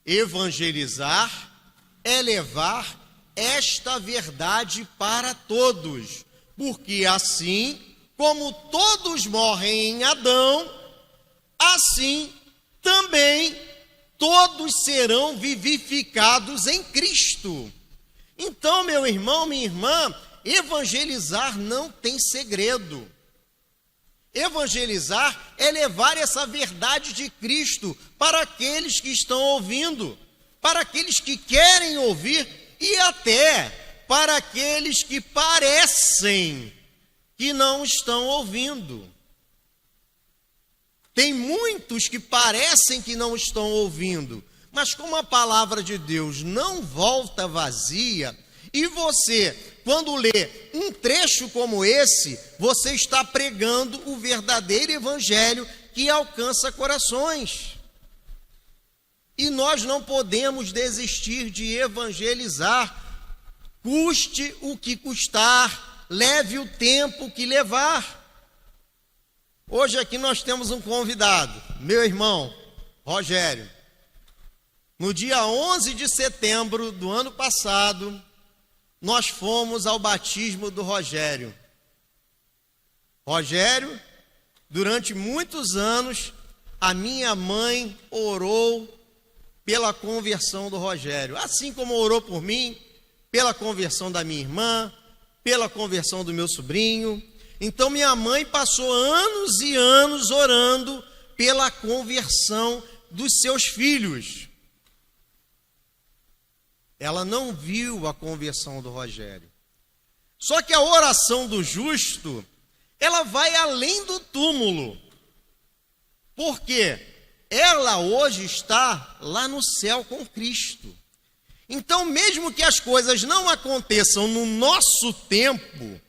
Evangelizar é levar esta verdade para todos, porque assim como todos morrem em Adão, assim também todos serão vivificados em Cristo. Então, meu irmão, minha irmã, evangelizar não tem segredo. Evangelizar é levar essa verdade de Cristo para aqueles que estão ouvindo, para aqueles que querem ouvir e até para aqueles que parecem que não estão ouvindo. Tem muitos que parecem que não estão ouvindo, mas como a palavra de Deus não volta vazia, e você, quando lê um trecho como esse, você está pregando o verdadeiro evangelho que alcança corações. E nós não podemos desistir de evangelizar, custe o que custar, leve o tempo que levar. Hoje aqui nós temos um convidado, meu irmão, Rogério. No dia 11 de setembro do ano passado, nós fomos ao batismo do Rogério. Rogério, durante muitos anos, a minha mãe orou pela conversão do Rogério, assim como orou por mim, pela conversão da minha irmã, pela conversão do meu sobrinho. Então minha mãe passou anos e anos orando pela conversão dos seus filhos. Ela não viu a conversão do Rogério. Só que a oração do justo, ela vai além do túmulo. Por quê? Ela hoje está lá no céu com Cristo. Então, mesmo que as coisas não aconteçam no nosso tempo,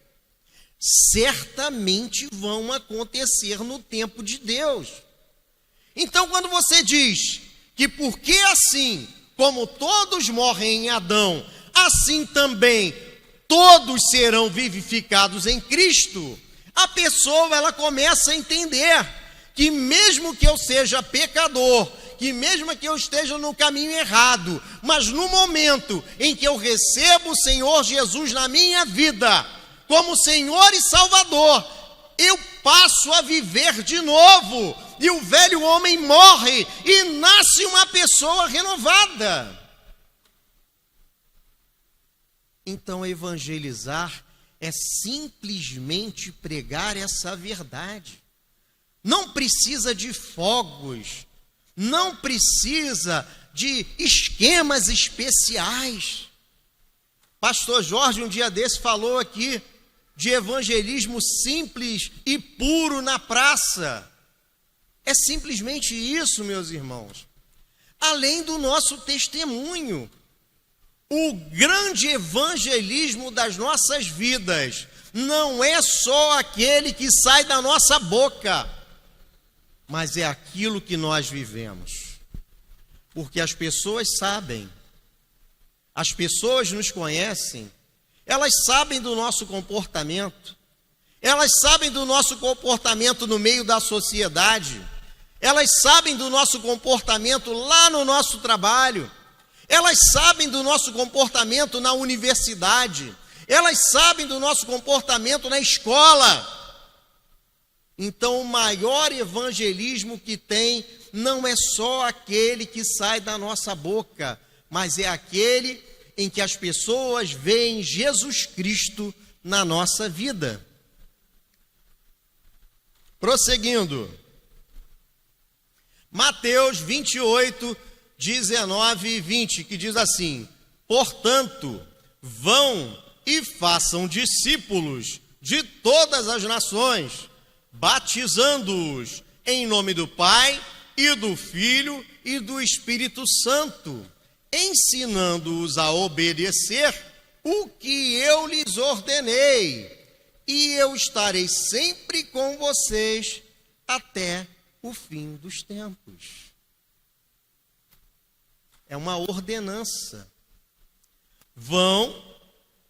certamente vão acontecer no tempo de Deus. Então, quando você diz que porque assim, como todos morrem em Adão, assim também todos serão vivificados em Cristo, a pessoa ela começa a entender que mesmo que eu seja pecador, que mesmo que eu esteja no caminho errado, mas no momento em que eu recebo o Senhor Jesus na minha vida, como Senhor e Salvador, eu passo a viver de novo, e o velho homem morre, e nasce uma pessoa renovada. Então, evangelizar é simplesmente pregar essa verdade. Não precisa de fogos, não precisa de esquemas especiais. Pastor Jorge, um dia desse, falou aqui de evangelismo simples e puro na praça. É simplesmente isso, meus irmãos. Além do nosso testemunho, o grande evangelismo das nossas vidas não é só aquele que sai da nossa boca, mas é aquilo que nós vivemos. Porque as pessoas sabem, as pessoas nos conhecem, elas sabem do nosso comportamento, elas sabem do nosso comportamento no meio da sociedade, elas sabem do nosso comportamento lá no nosso trabalho, elas sabem do nosso comportamento na universidade, elas sabem do nosso comportamento na escola. Então, o maior evangelismo que tem não é só aquele que sai da nossa boca, mas é aquele em que as pessoas veem Jesus Cristo na nossa vida. Prosseguindo, Mateus 28, 19 e 20, que diz assim: portanto, vão e façam discípulos de todas as nações, batizando-os em nome do Pai e do Filho e do Espírito Santo, ensinando-os a obedecer o que eu lhes ordenei, e eu estarei sempre com vocês até o fim dos tempos. É uma ordenança. Vão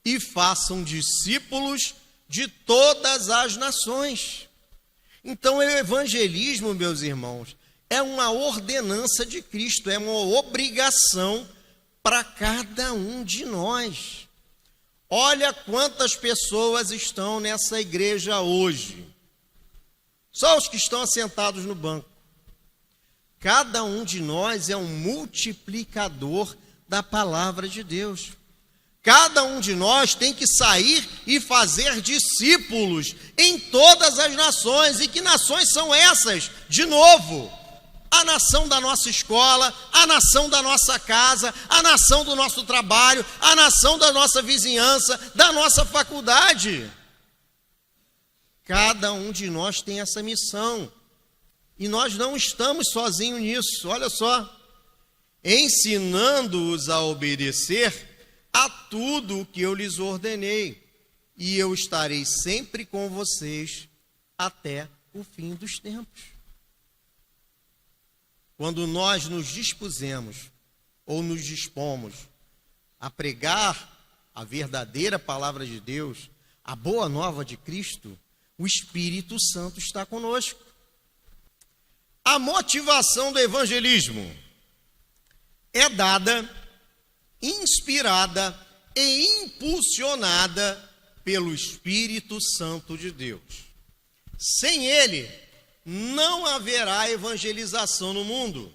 e façam discípulos de todas as nações. Então, o evangelismo, meus irmãos, é uma ordenança de Cristo, é uma obrigação para cada um de nós. Olha quantas pessoas estão nessa igreja hoje. Só os que estão assentados no banco. Cada um de nós é um multiplicador da palavra de Deus. Cada um de nós tem que sair e fazer discípulos em todas as nações. E que nações são essas? De novo, a nação da nossa escola, a nação da nossa casa, a nação do nosso trabalho, a nação da nossa vizinhança, da nossa faculdade. Cada um de nós tem essa missão. E nós não estamos sozinhos nisso. Olha só. Ensinando-os a obedecer a tudo o que eu lhes ordenei, e eu estarei sempre com vocês até o fim dos tempos. Quando nós nos dispusemos ou nos dispomos a pregar a verdadeira palavra de Deus, a boa nova de Cristo, o Espírito Santo está conosco. A motivação do evangelismo é dada, inspirada e impulsionada pelo Espírito Santo de Deus. Sem ele, não haverá evangelização no mundo.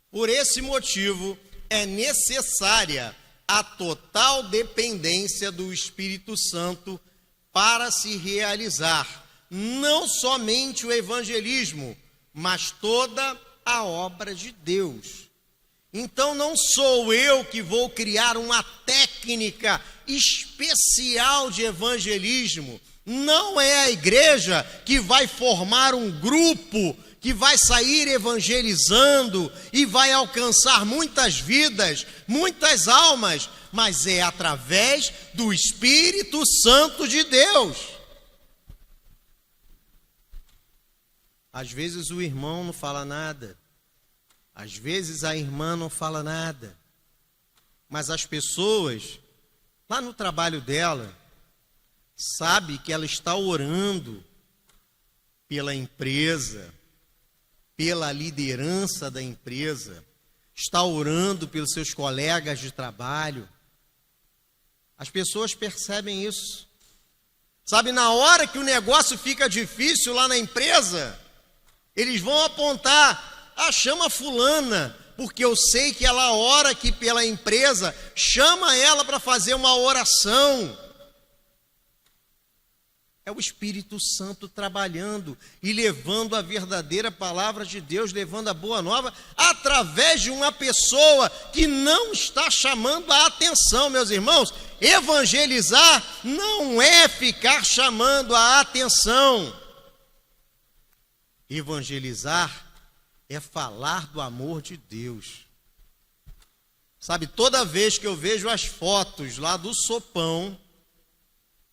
Por esse motivo, é necessária a total dependência do Espírito Santo para se realizar não somente o evangelismo, mas toda a obra de Deus. Então não sou eu que vou criar uma técnica especial de evangelismo. Não é a igreja que vai formar um grupo que vai sair evangelizando e vai alcançar muitas vidas, muitas almas, mas é através do Espírito Santo de Deus. Às vezes o irmão não fala nada. Às vezes a irmã não fala nada, mas as pessoas, lá no trabalho dela, sabem que ela está orando pela empresa, pela liderança da empresa, está orando pelos seus colegas de trabalho. As pessoas percebem isso. Sabe, na hora que o negócio fica difícil lá na empresa, eles vão apontar: chama fulana, porque eu sei que ela ora aqui pela empresa, chama ela para fazer uma oração. É o Espírito Santo trabalhando e levando a verdadeira palavra de Deus, levando a boa nova, através de uma pessoa que não está chamando a atenção, meus irmãos. Evangelizar não é ficar chamando a atenção. Evangelizar é falar do amor de Deus. Sabe, toda vez que eu vejo as fotos lá do sopão,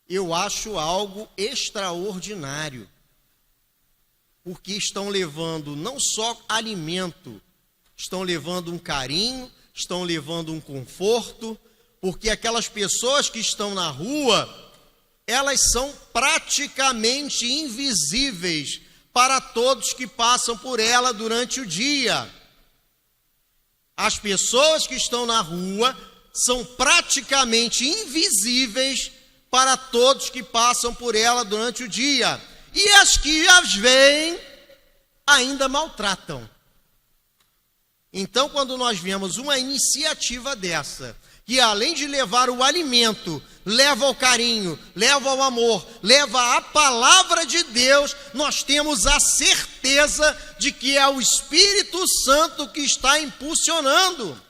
eu acho algo extraordinário. Porque estão levando não só alimento, estão levando um carinho, estão levando um conforto, porque aquelas pessoas que estão na rua, elas são praticamente invisíveis para todos que passam por ela durante o dia. As pessoas que estão na rua são praticamente invisíveis para todos que passam por ela durante o dia. E as que as veem ainda maltratam. Então, quando nós vemos uma iniciativa dessa, que além de levar o alimento, leva o carinho, leva o amor, leva a palavra de Deus, nós temos a certeza de que é o Espírito Santo que está impulsionando.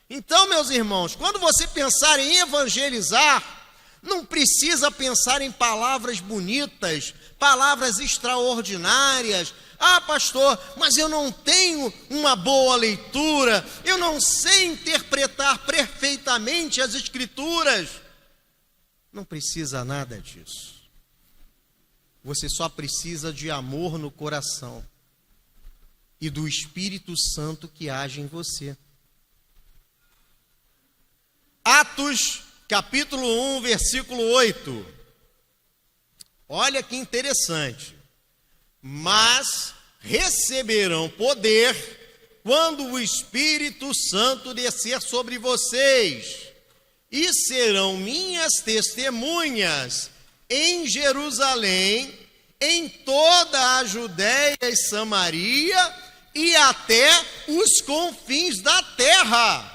Então, meus irmãos, quando você pensar em evangelizar, não precisa pensar em palavras bonitas, palavras extraordinárias. Pastor, mas eu não tenho uma boa leitura, eu não sei interpretar perfeitamente as Escrituras. Não precisa nada disso. Você só precisa de amor no coração e do Espírito Santo que age em você. Atos, capítulo 1, versículo 8. Olha que interessante. Mas receberão poder quando o Espírito Santo descer sobre vocês, e serão minhas testemunhas em Jerusalém, em toda a Judéia e Samaria e até os confins da terra.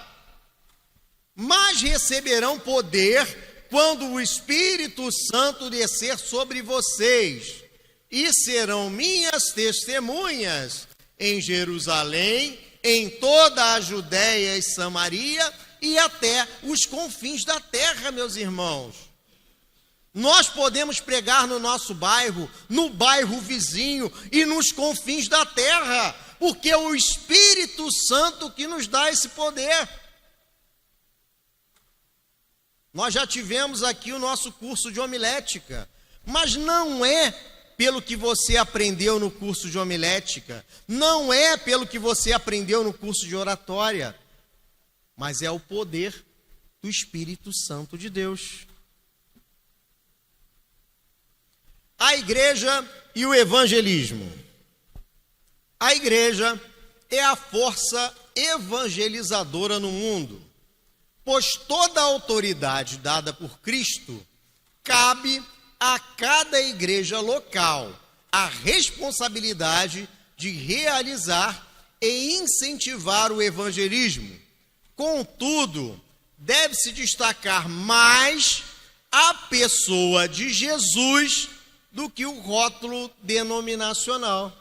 Mas receberão poder quando o Espírito Santo descer sobre vocês, e serão minhas testemunhas em Jerusalém, em toda a Judéia e Samaria e até os confins da terra, meus irmãos. Nós podemos pregar no nosso bairro, no bairro vizinho e nos confins da terra, porque é o Espírito Santo que nos dá esse poder. Nós já tivemos aqui o nosso curso de homilética, mas não é pelo que você aprendeu no curso de homilética, não é pelo que você aprendeu no curso de oratória, mas é o poder do Espírito Santo de Deus. A igreja e o evangelismo. A igreja é a força evangelizadora no mundo, pois toda a autoridade dada por Cristo cabe a cada igreja local a responsabilidade de realizar e incentivar o evangelismo. Contudo, deve-se destacar mais a pessoa de Jesus do que o rótulo denominacional.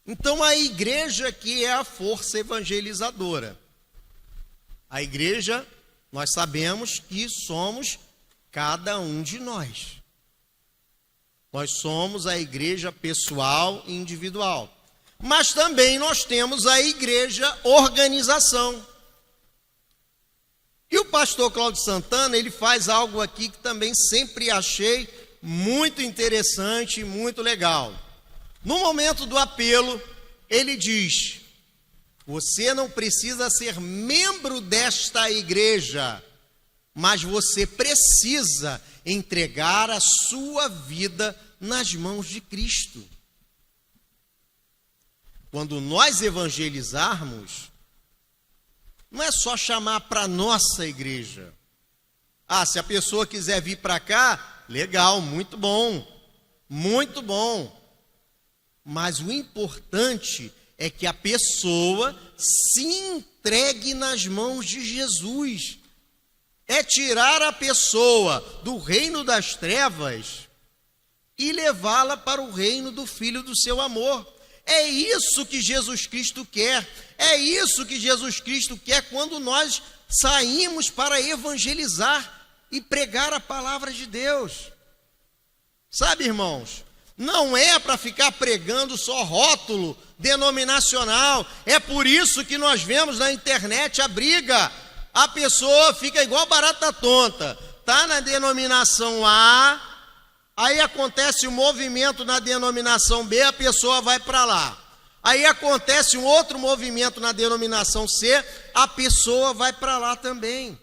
Então, a igreja que é a força evangelizadora. A igreja, nós sabemos que somos cada um de nós. Nós somos a igreja pessoal e individual. Mas também nós temos a igreja organização. E o pastor Cláudio Santana, ele faz algo aqui que também sempre achei muito interessante e muito legal. No momento do apelo, ele diz: você não precisa ser membro desta igreja, mas você precisa entregar a sua vida nas mãos de Cristo. Quando nós evangelizarmos, não é só chamar para a nossa igreja. Ah, se a pessoa quiser vir para cá, legal, muito bom, muito bom. Mas o importante é que a pessoa se entregue nas mãos de Jesus. É tirar a pessoa do reino das trevas e levá-la para o reino do Filho do seu amor. É isso que Jesus Cristo quer. É isso que Jesus Cristo quer quando nós saímos para evangelizar e pregar a palavra de Deus. Sabe, irmãos, não é para ficar pregando só rótulo denominacional. É por isso que nós vemos na internet a briga. A pessoa fica igual barata tonta. Está na denominação A, aí acontece um movimento na denominação B, a pessoa vai para lá. Aí acontece um outro movimento na denominação C, a pessoa vai para lá também.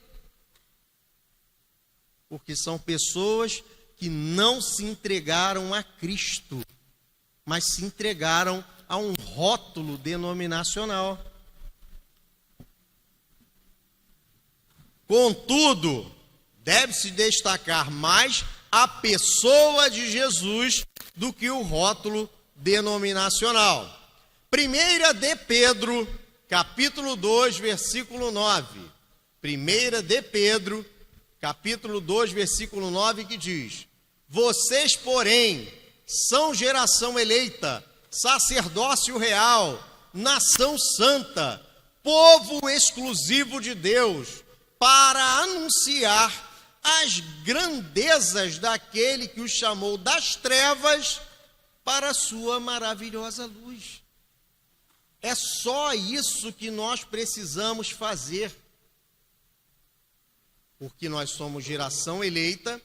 Porque são pessoas que não se entregaram a Cristo, mas se entregaram a um rótulo denominacional. Contudo, deve-se destacar mais a pessoa de Jesus do que o rótulo denominacional. 1 de Pedro, capítulo 2, versículo 9. 1 de Pedro, capítulo 2, versículo 9, que diz: vocês, porém, são geração eleita, sacerdócio real, nação santa, povo exclusivo de Deus, para anunciar as grandezas daquele que os chamou das trevas para a sua maravilhosa luz. É só isso que nós precisamos fazer, porque nós somos geração eleita,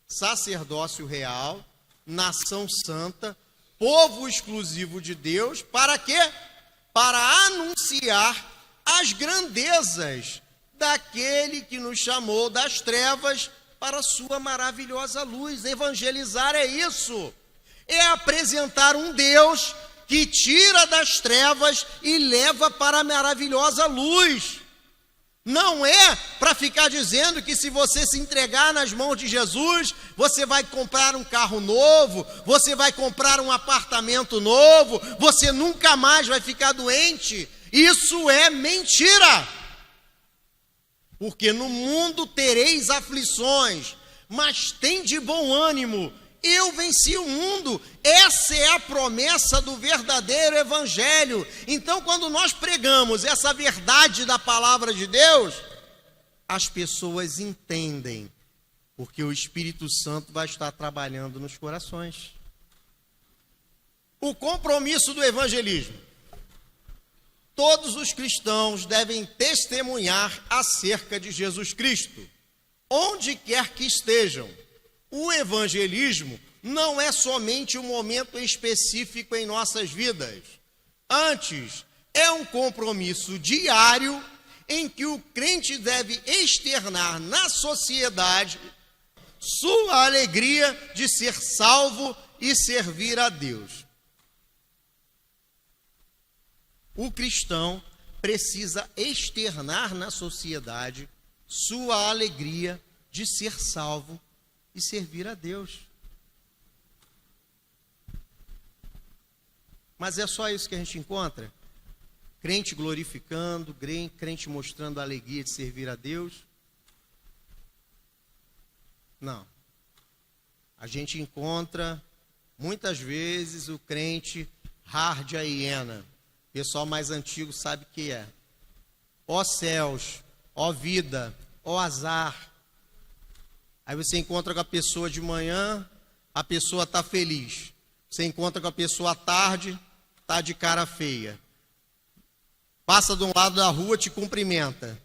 sacerdócio real, nação santa, povo exclusivo de Deus, para quê? Para anunciar as grandezas daquele que nos chamou das trevas para a sua maravilhosa luz. Evangelizar é isso, é apresentar um Deus que tira das trevas e leva para a maravilhosa luz. Não é para ficar dizendo que se você se entregar nas mãos de Jesus, você vai comprar um carro novo, você vai comprar um apartamento novo, você nunca mais vai ficar doente. Isso é mentira. Porque no mundo tereis aflições, mas tem de bom ânimo. Eu venci o mundo. Essa é a promessa do verdadeiro evangelho. Então, quando nós pregamos essa verdade da palavra de Deus, as pessoas entendem, porque o Espírito Santo vai estar trabalhando nos corações. O compromisso do evangelismo. Todos os cristãos devem testemunhar acerca de Jesus Cristo, onde quer que estejam. O evangelismo não é somente um momento específico em nossas vidas. Antes, é um compromisso diário em que o crente deve externar na sociedade sua alegria de ser salvo e servir a Deus. O cristão precisa externar na sociedade sua alegria de ser salvo e servir a Deus. Mas é só isso que a gente encontra? Crente glorificando, crente mostrando a alegria de servir a Deus? Não. A gente encontra, muitas vezes, o crente hard a hiena. O pessoal mais antigo sabe o que é. Ó céus, ó vida, ó azar. Aí você encontra com a pessoa de manhã, a pessoa está feliz. Você encontra com a pessoa à tarde, está de cara feia. Passa de um lado da rua, te cumprimenta.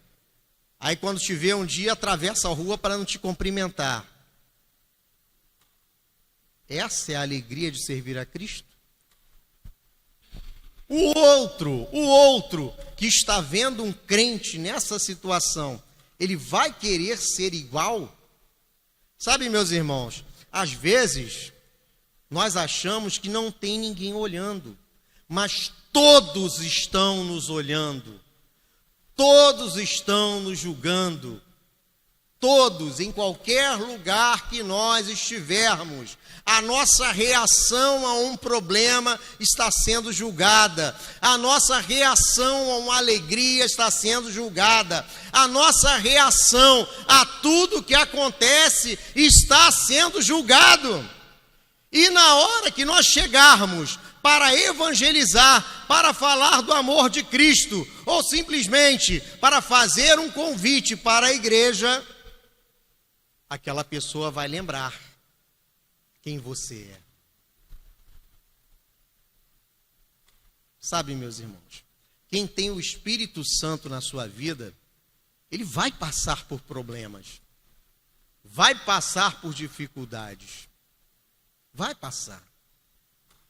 Aí quando te vê um dia, atravessa a rua para não te cumprimentar. Essa é a alegria de servir a Cristo? O outro que está vendo um crente nessa situação, ele vai querer ser igual? Sabe, meus irmãos, às vezes nós achamos que não tem ninguém olhando, mas todos estão nos olhando, todos estão nos julgando, todos, em qualquer lugar que nós estivermos, a nossa reação a um problema está sendo julgada, a nossa reação a uma alegria está sendo julgada, a nossa reação a tudo que acontece está sendo julgado. E na hora que nós chegarmos para evangelizar, para falar do amor de Cristo, ou simplesmente para fazer um convite para a igreja, aquela pessoa vai lembrar quem você é. Sabe, meus irmãos, quem tem o Espírito Santo na sua vida, ele vai passar por problemas, vai passar por dificuldades, vai passar.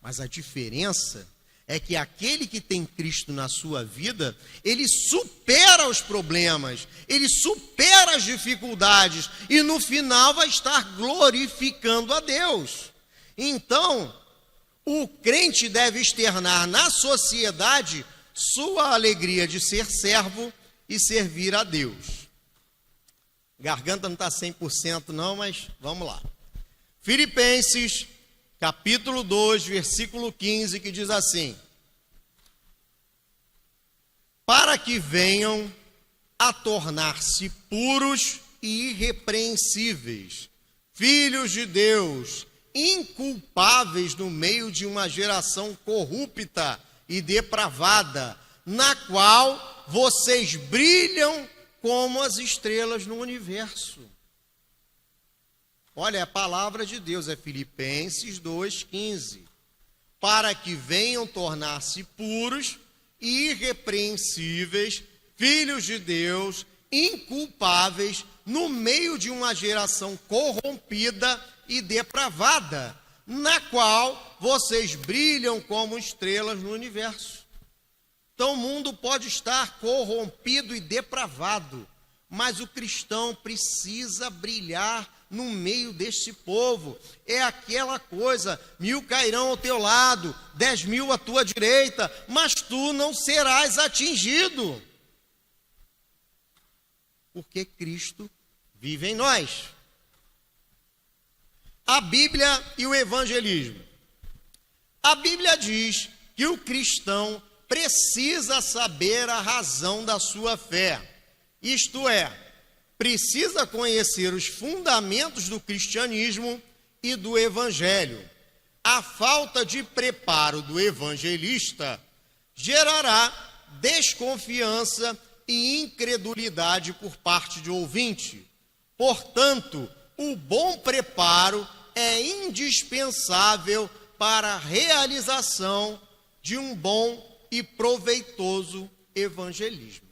Mas a diferença é que aquele que tem Cristo na sua vida, ele supera os problemas, ele supera as dificuldades e no final vai estar glorificando a Deus. Então, o crente deve externar na sociedade sua alegria de ser servo e servir a Deus. Garganta não está 100% não, mas vamos lá. Filipenses capítulo 2, versículo 15, que diz assim: para que venham a tornar-se puros e irrepreensíveis, filhos de Deus, inculpáveis no meio de uma geração corrupta e depravada, na qual vocês brilham como as estrelas no universo. Olha, a palavra de Deus é Filipenses 2,15. Para que venham tornar-se puros e irrepreensíveis, filhos de Deus, inculpáveis, no meio de uma geração corrompida e depravada, na qual vocês brilham como estrelas no universo. Então o mundo pode estar corrompido e depravado, mas o cristão precisa brilhar no meio deste povo. É aquela coisa: 1.000 cairão ao teu lado, 10.000 à tua direita, mas tu não serás atingido, porque Cristo vive em nós. A Bíblia e o evangelismo. A Bíblia diz que o cristão precisa saber a razão da sua fé. Isto é, precisa conhecer os fundamentos do cristianismo e do evangelho. A falta de preparo do evangelista gerará desconfiança e incredulidade por parte do ouvinte. Portanto, o bom preparo é indispensável para a realização de um bom e proveitoso evangelismo.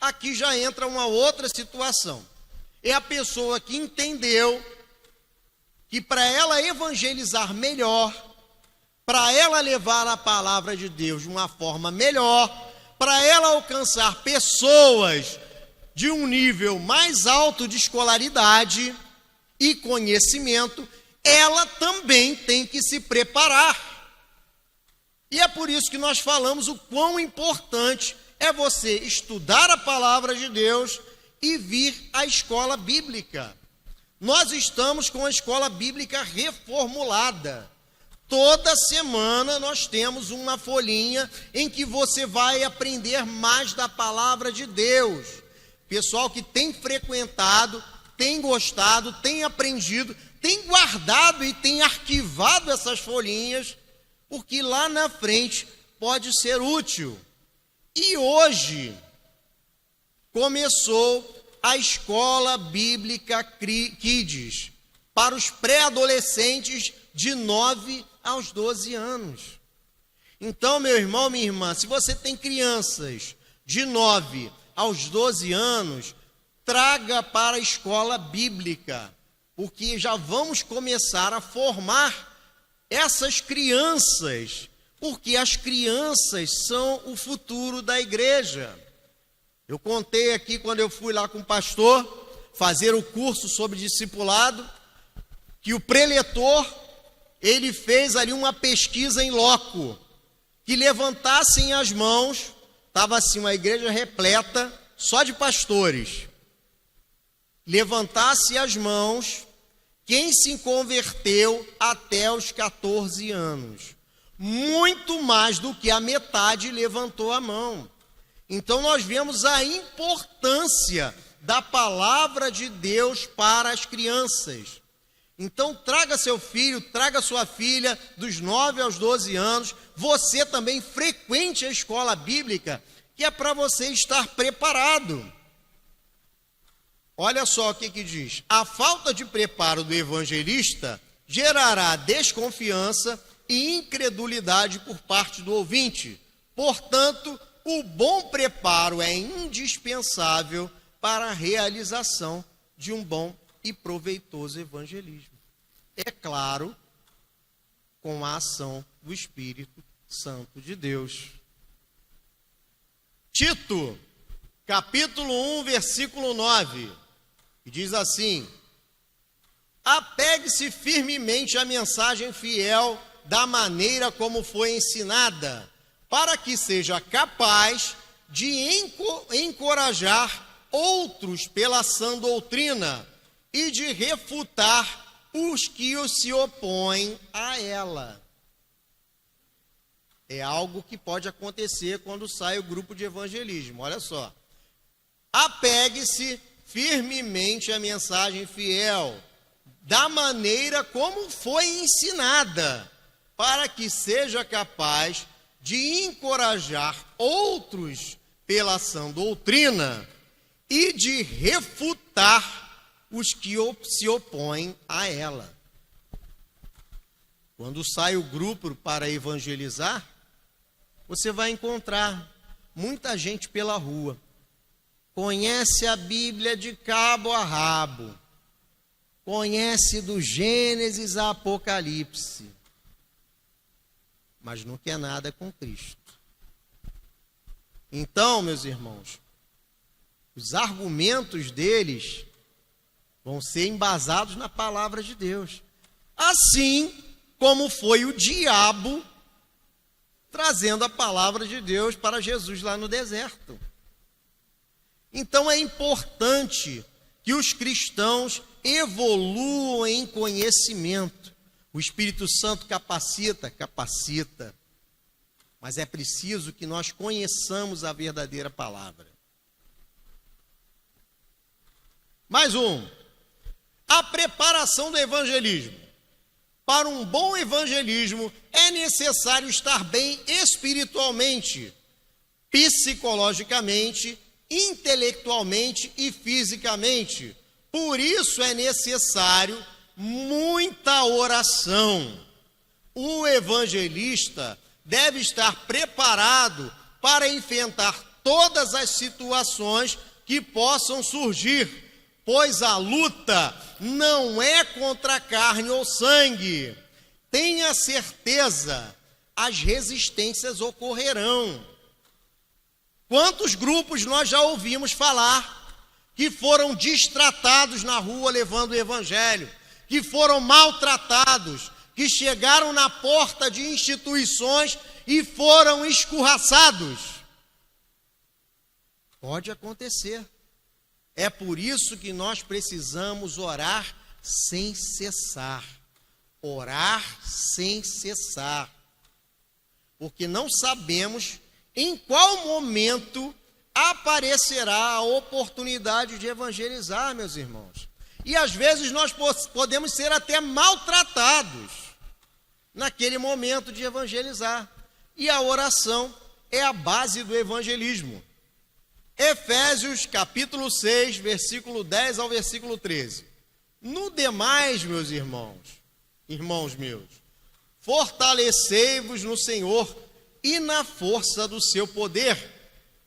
Aqui já entra uma outra situação. É a pessoa que entendeu que para ela evangelizar melhor, para ela levar a palavra de Deus de uma forma melhor, para ela alcançar pessoas de um nível mais alto de escolaridade e conhecimento, ela também tem que se preparar. E é por isso que nós falamos o quão importante é você estudar a palavra de Deus e vir à escola bíblica. Nós estamos com a escola bíblica reformulada. Toda semana nós temos uma folhinha em que você vai aprender mais da palavra de Deus. Pessoal que tem frequentado, tem gostado, tem aprendido, tem guardado e tem arquivado essas folhinhas, porque lá na frente pode ser útil. E hoje começou a Escola Bíblica Kids para os pré-adolescentes de 9 aos 12 anos. Então, meu irmão, minha irmã, se você tem crianças de 9 aos 12 anos, traga para a escola bíblica, porque já vamos começar a formar essas crianças, porque as crianças são o futuro da igreja. Eu contei aqui quando eu fui lá com o pastor fazer o curso sobre discipulado, que o preletor, ele fez ali uma pesquisa em loco, que levantassem as mãos, estava assim uma igreja repleta, só de pastores, levantasse as mãos quem se converteu até os 14 anos. Muito mais do que a metade levantou a mão. Então nós vemos a importância da palavra de Deus para as crianças. Então traga seu filho, traga sua filha dos 9 aos 12 anos. Você também frequente a escola bíblica, que é para você estar preparado. Olha só o que diz: a falta de preparo do evangelista gerará desconfiança e incredulidade por parte do ouvinte. Portanto, o bom preparo é indispensável para a realização de um bom e proveitoso evangelismo. É claro, com a ação do Espírito Santo de Deus. Tito, capítulo 1, versículo 9, que diz assim: apegue-se firmemente à mensagem fiel da maneira como foi ensinada, para que seja capaz de encorajar outros pela sã doutrina e de refutar os que se opõem a ela. É algo que pode acontecer quando sai o grupo de evangelismo. Olha só. Apegue-se firmemente à mensagem fiel, da maneira como foi ensinada, para que seja capaz de encorajar outros pela sã doutrina e de refutar os que se opõem a ela. Quando sai o grupo para evangelizar, você vai encontrar muita gente pela rua. Conhece a Bíblia de cabo a rabo. Conhece do Gênesis a Apocalipse. Mas não quer nada com Cristo. Então, meus irmãos, os argumentos deles vão ser embasados na palavra de Deus. Assim como foi o diabo trazendo a palavra de Deus para Jesus lá no deserto. Então é importante que os cristãos evoluam em conhecimento. O Espírito Santo capacita, mas é preciso que nós conheçamos a verdadeira palavra. Mais um. A preparação do evangelismo. Para um bom evangelismo, é necessário estar bem espiritualmente, psicologicamente, intelectualmente e fisicamente. Por isso é necessário muita oração. O evangelista deve estar preparado para enfrentar todas as situações que possam surgir, pois a luta não é contra carne ou sangue. Tenha certeza, as resistências ocorrerão. Quantos grupos nós já ouvimos falar que foram destratados na rua levando o evangelho, que foram maltratados, que chegaram na porta de instituições e foram escorraçados? Pode acontecer. É por isso que nós precisamos orar sem cessar. Orar sem cessar. Porque não sabemos em qual momento aparecerá a oportunidade de evangelizar, meus irmãos. E às vezes nós podemos ser até maltratados naquele momento de evangelizar. E a oração é a base do evangelismo. Efésios capítulo 6, versículo 10 ao versículo 13. No demais, meus irmãos meus, fortalecei-vos no Senhor e na força do seu poder,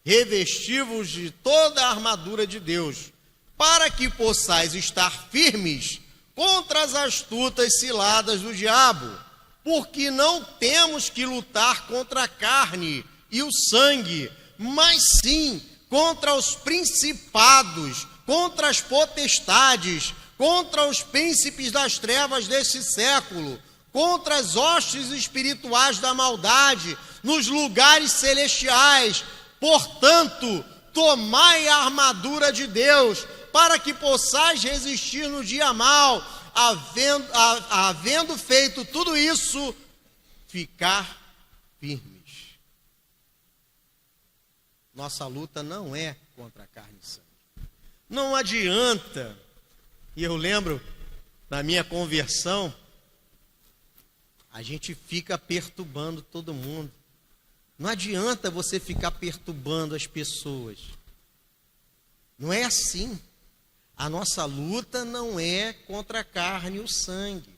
revesti-vos de toda a armadura de Deus, para que possais estar firmes contra as astutas ciladas do diabo, porque não temos que lutar contra a carne e o sangue, mas sim contra os principados, contra as potestades, contra os príncipes das trevas deste século, contra as hostes espirituais da maldade nos lugares celestiais. Portanto, tomai a armadura de Deus, para que possais resistir no dia mau, havendo feito tudo isso, ficar firmes. Nossa luta não é contra a carne e sangue. Não adianta, e eu lembro, na minha conversão, a gente fica perturbando todo mundo. Não adianta você ficar perturbando as pessoas. Não é assim. A nossa luta não é contra a carne e o sangue.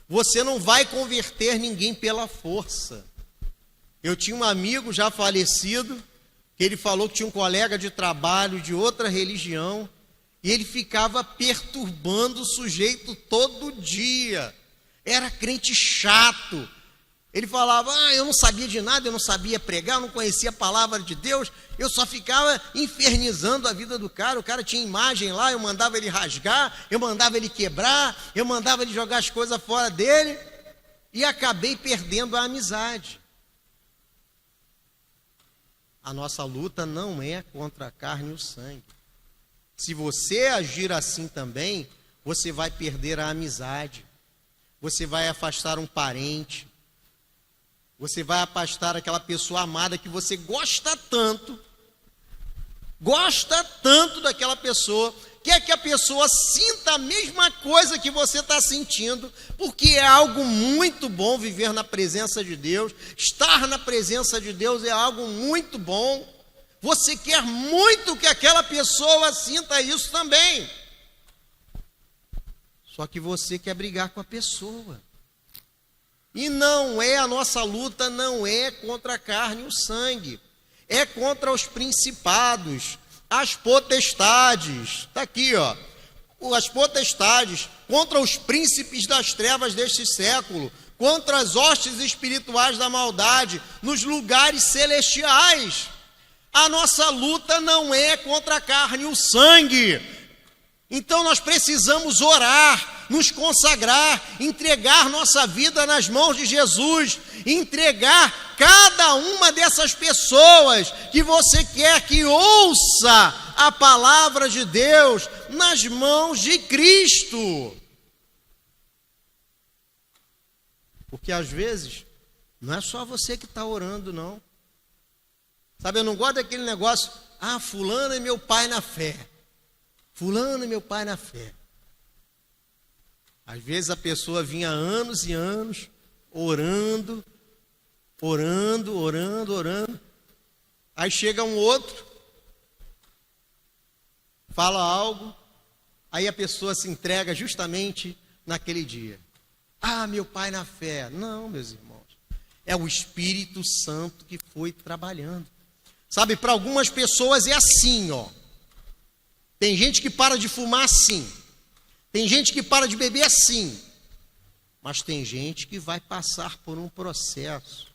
Você não vai converter ninguém pela força. Eu tinha um amigo já falecido, que ele falou que tinha um colega de trabalho de outra religião, e ele ficava perturbando o sujeito todo dia. Era crente chato. Ele falava, eu não sabia de nada, eu não sabia pregar, eu não conhecia a palavra de Deus, eu só ficava infernizando a vida do cara. O cara tinha imagem lá, eu mandava ele rasgar, eu mandava ele quebrar, eu mandava ele jogar as coisas fora dele, e acabei perdendo a amizade. A nossa luta não é contra a carne e o sangue. Se você agir assim também, você vai perder a amizade, você vai afastar um parente, você vai afastar aquela pessoa amada que você gosta tanto daquela pessoa, quer que a pessoa sinta a mesma coisa que você está sentindo, porque é algo muito bom viver na presença de Deus, estar na presença de Deus é algo muito bom. Você quer muito que aquela pessoa sinta isso também, só que você quer brigar com a pessoa. E não é, a nossa luta não é contra a carne e o sangue, é contra os principados, as potestades. Está aqui, ó, as potestades, contra os príncipes das trevas deste século, contra as hostes espirituais da maldade nos lugares celestiais. A nossa luta não é contra a carne e o sangue, Então nós precisamos orar, nos consagrar, entregar nossa vida nas mãos de Jesus, entregar cada uma dessas pessoas que você quer que ouça a palavra de Deus nas mãos de Cristo. Porque às vezes não é só você que está orando, não. Sabe, eu não gosto daquele negócio, fulano é meu pai na fé. Fulano é meu pai na fé. Às vezes a pessoa vinha anos e anos orando. Aí chega um outro, fala algo, aí a pessoa se entrega justamente naquele dia. Meu pai na fé. Não, meus irmãos. É o Espírito Santo que foi trabalhando. Sabe, para algumas pessoas é assim, ó. Tem gente que para de fumar assim. Tem gente que para de beber assim. Mas tem gente que vai passar por um processo.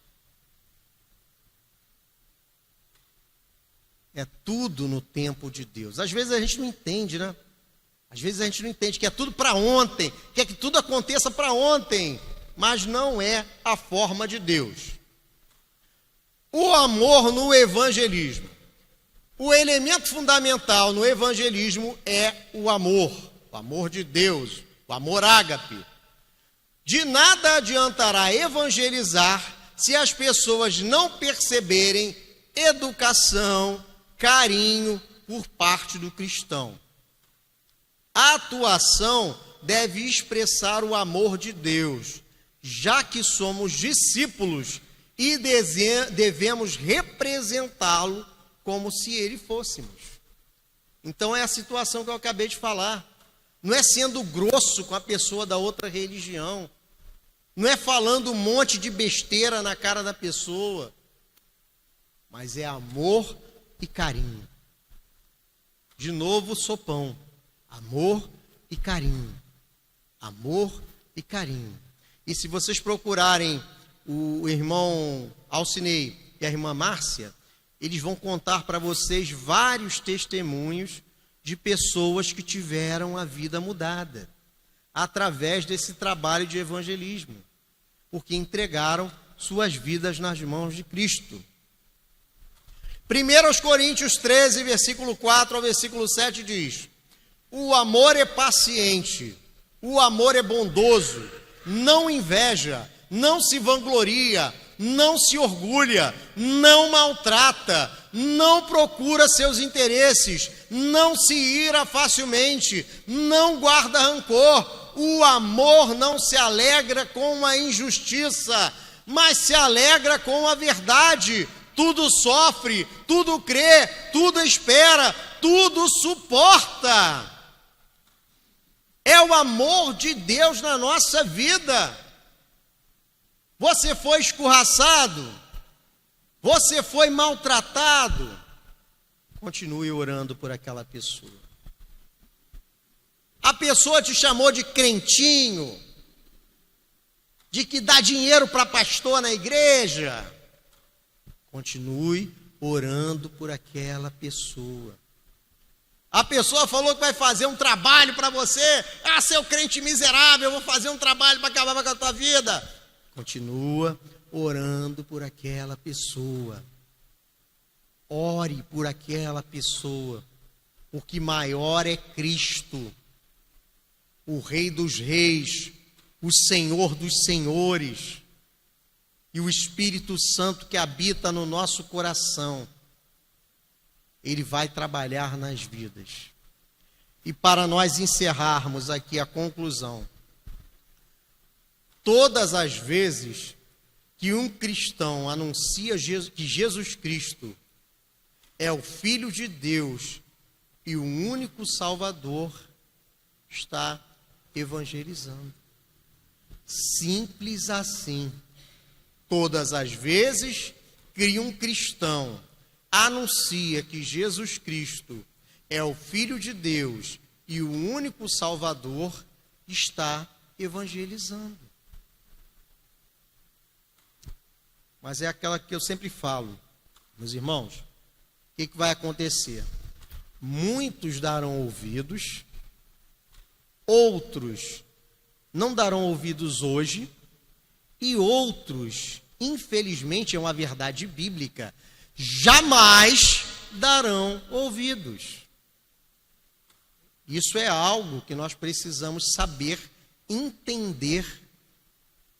É tudo no tempo de Deus. Às vezes a gente não entende, né? Às vezes a gente não entende que é tudo para ontem, quer que tudo aconteça para ontem. Mas não é a forma de Deus. O amor no evangelismo. O elemento fundamental no evangelismo é o amor de Deus, o amor ágape. De nada adiantará evangelizar se as pessoas não perceberem educação, carinho por parte do cristão. A atuação deve expressar o amor de Deus, já que somos discípulos e devemos representá-lo como se ele fôssemos. Então é a situação que eu acabei de falar. Não é sendo grosso com a pessoa da outra religião. Não é falando um monte de besteira na cara da pessoa. Mas é amor e carinho. De novo, sopão. Amor e carinho. Amor e carinho. E se vocês procurarem o irmão Alcinei e a irmã Márcia, eles vão contar para vocês vários testemunhos de pessoas que tiveram a vida mudada através desse trabalho de evangelismo, porque entregaram suas vidas nas mãos de Cristo. 1 Coríntios 13, versículo 4 ao versículo 7 diz: o amor é paciente, o amor é bondoso, não inveja, não se vangloria, não se orgulha, não maltrata, não procura seus interesses, não se ira facilmente, não guarda rancor. O amor não se alegra com a injustiça, mas se alegra com a verdade. Tudo sofre, tudo crê, tudo espera, tudo suporta. É o amor de Deus na nossa vida. Você foi escorraçado, você foi maltratado, continue orando por aquela pessoa. A pessoa te chamou de crentinho, de que dá dinheiro para pastor na igreja, continue orando por aquela pessoa. A pessoa falou que vai fazer um trabalho para você, seu crente miserável, eu vou fazer um trabalho para acabar com a tua vida. Continua orando por aquela pessoa. Ore por aquela pessoa, porque maior é Cristo, o Rei dos Reis, o Senhor dos Senhores, e o Espírito Santo que habita no nosso coração. Ele vai trabalhar nas vidas. E para nós encerrarmos aqui a conclusão, todas as vezes que um cristão anuncia que Jesus Cristo é o Filho de Deus e o único Salvador, está evangelizando. Simples assim. Todas as vezes que um cristão anuncia que Jesus Cristo é o Filho de Deus e o único Salvador, está evangelizando. Mas é aquela que eu sempre falo, meus irmãos, o que vai acontecer? Muitos darão ouvidos outros não darão ouvidos hoje, e outros, infelizmente, é uma verdade bíblica, jamais darão ouvidos. Isso é algo que nós precisamos saber, entender,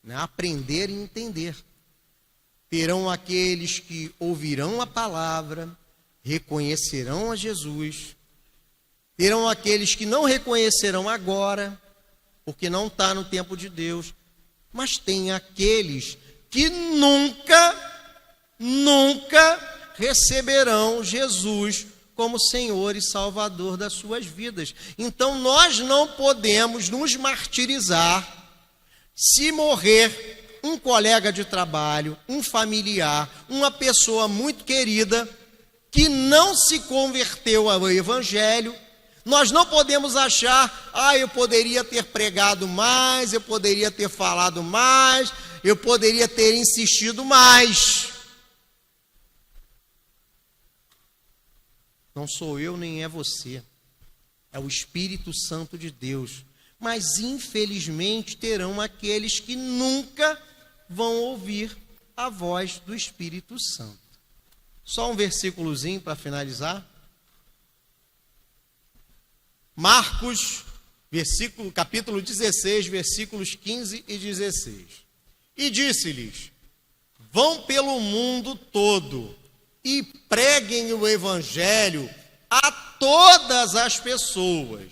né? Aprender e entender. Terão aqueles que ouvirão a palavra, reconhecerão a Jesus. Terão aqueles que não reconhecerão agora, porque não está no tempo de Deus. Mas tem aqueles que nunca receberão Jesus como Senhor e Salvador das suas vidas. Então nós não podemos nos martirizar se morrer um colega de trabalho, um familiar, uma pessoa muito querida que não se converteu ao Evangelho. Nós não podemos achar, eu poderia ter pregado mais, eu poderia ter falado mais, eu poderia ter insistido mais. Não sou eu nem é você, é o Espírito Santo de Deus. Mas infelizmente terão aqueles que nunca vão ouvir a voz do Espírito Santo. Só um versículozinho para finalizar. Marcos, capítulo 16, versículos 15 e 16. E disse-lhes: vão pelo mundo todo e preguem o Evangelho a todas as pessoas.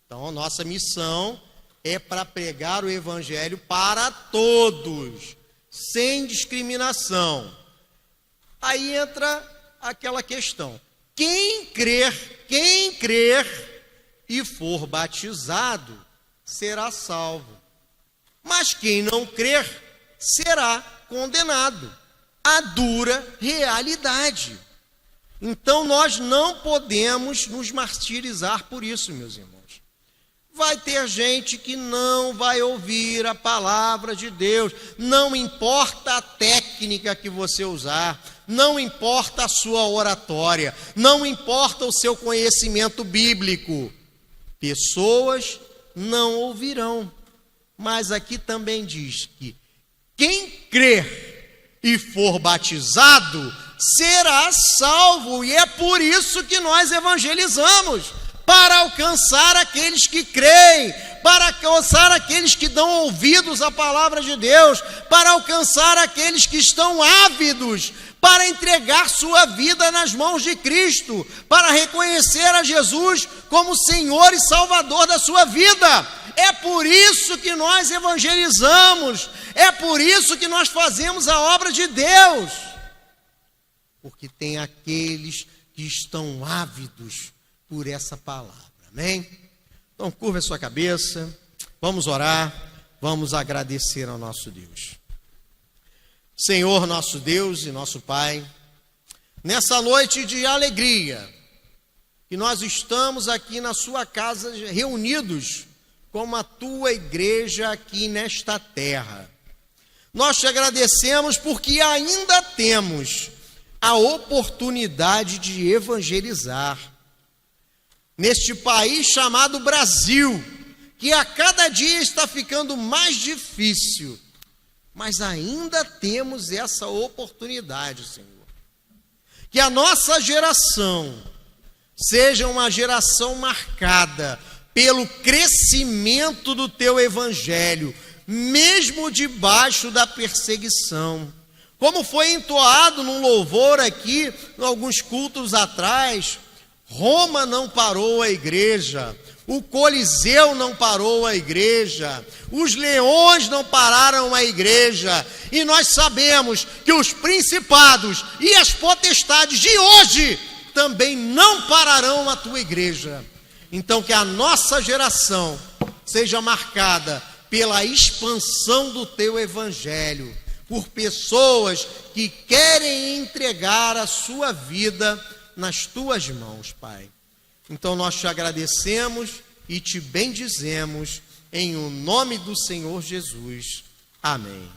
Então, a nossa missão é para pregar o Evangelho para todos, sem discriminação. Aí entra aquela questão: quem crer e for batizado será salvo, mas quem não crer será condenado. A dura realidade. Então nós não podemos nos martirizar por isso, meus irmãos. Vai ter gente que não vai ouvir a palavra de Deus, não importa a técnica que você usar, não importa a sua oratória, não importa o seu conhecimento bíblico, pessoas não ouvirão. Mas aqui também diz que quem crer e for batizado será salvo, e é por isso que nós evangelizamos, para alcançar aqueles que creem, para alcançar aqueles que dão ouvidos à palavra de Deus, para alcançar aqueles que estão ávidos para entregar sua vida nas mãos de Cristo, para reconhecer a Jesus como Senhor e Salvador da sua vida. É por isso que nós evangelizamos, é por isso que nós fazemos a obra de Deus, porque tem aqueles que estão ávidos por essa palavra, amém? Então curva a sua cabeça, vamos orar, vamos agradecer ao nosso Deus. Senhor nosso Deus e nosso Pai, nessa noite de alegria, que nós estamos aqui na sua casa reunidos como a tua igreja aqui nesta terra. Nós te agradecemos porque ainda temos a oportunidade de evangelizar neste país chamado Brasil, que a cada dia está ficando mais difícil, mas ainda temos essa oportunidade, Senhor. Que a nossa geração seja uma geração marcada pelo crescimento do teu evangelho, mesmo debaixo da perseguição. Como foi entoado num louvor aqui, em alguns cultos atrás, Roma não parou a igreja, o Coliseu não parou a igreja, os leões não pararam a igreja, e nós sabemos que os principados e as potestades de hoje também não pararão a tua igreja. Então que a nossa geração seja marcada pela expansão do teu evangelho, por pessoas que querem entregar a sua vida nas tuas mãos, Pai. Então nós te agradecemos e te bendizemos em o nome do Senhor Jesus. Amém.